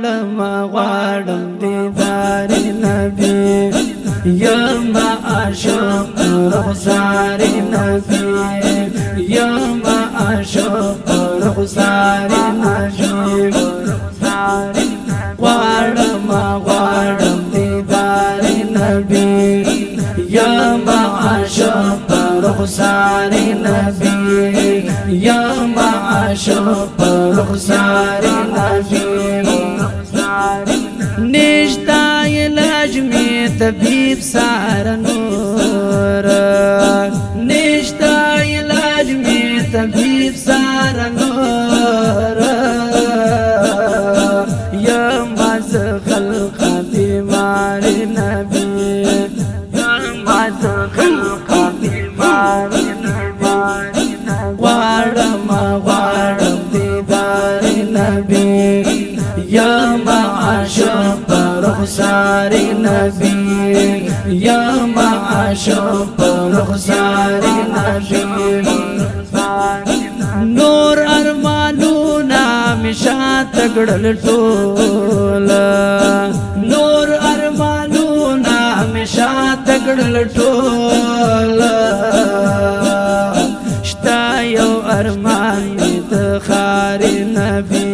غواړم دیدار نبی یم عاشق رخسار نبی یم عاشق رخسار نبی غواړم دیدار نبی یم عاشق رخسار نبی یم عاشق رخسار نبی نشتا علاج میں طبیب سارا نور نشتا علاج میں طبیب سارا نور یم از خلق بیمار نبی یم از خلق بیمار نبی غواړم دیدار نبی یم عاشق رخسار نبی یم عاشق رخسار نبی نور ارمانونا مشات کړل ټول نور ارمانونا مشات کړل ټول شتا یو ارمان د خار نبی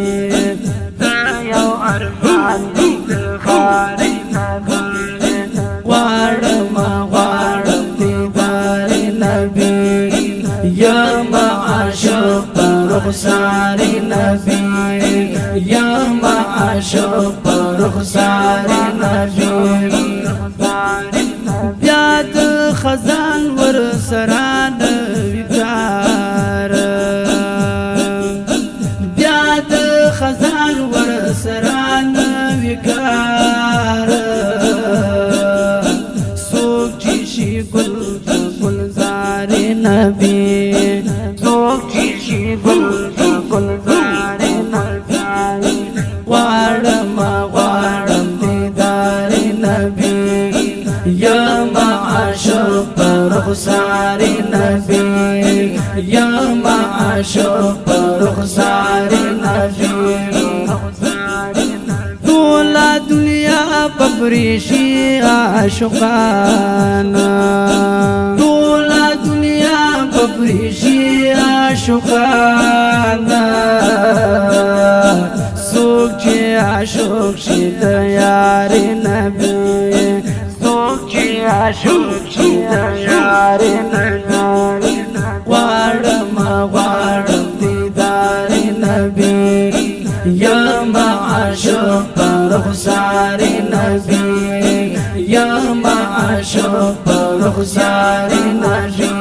غواړم دیدار نبی یم عاشق رخسار نبی یم عاشق رخسار نبی بیا د خزان ور سران وکار بیا د خزان ور سران وکار گل گلزار نبی سوک چیشی گل گلزار نبی غواړم دیدار نبی یم عاشق رخسار نبی یم عاشق رخسار نبی ټوله دنیا پپریشی عاشقان ټوله دنیا پپریشی عاشقان څوک چې عاشق شي د یار نبی څوک چې عاشق شي د یار نبی غواړم دیدار نبی یم عاشق رخسار نبی یم عاشق رخسار نبی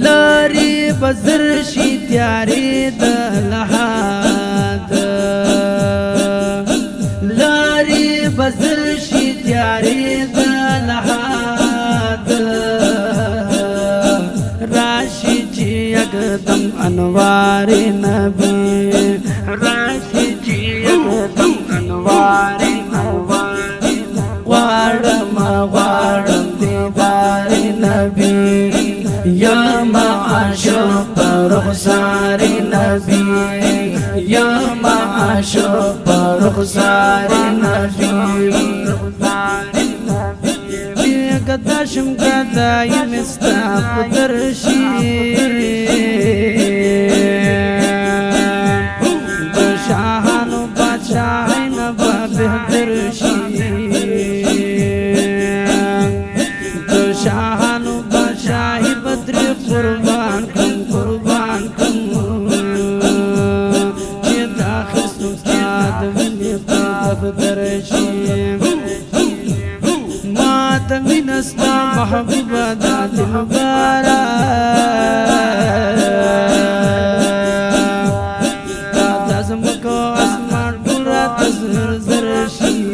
لاری بزر شي تیارې د لحاد لاری بزر شي تیارې د لحاد راشي چې یکدم انوار نبی راشي چې یکدم انوار غواړم دیدار نبی یم عاشق رخسار نبی یم عاشق رخسار نبی گداشم گدایم استا پدرشی بشاهانو بادشاهین با بهدرشی بشاهانو بادشاهی بدر قربان کم چه داخل استاد ولی پدرشی من استا محبوبا دا دلبارا دا زمکو اسمان پورا تزر زرشی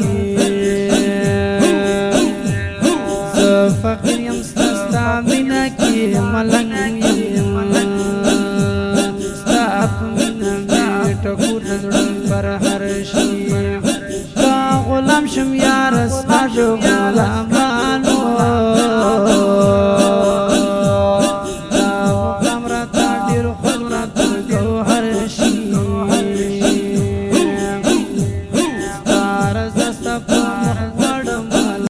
فقیر یم ستا مینا کی ملنگ ستا اپ مینا میٹا کور زڑن پر ہرشی غلام شم یا رستا جو غلامانو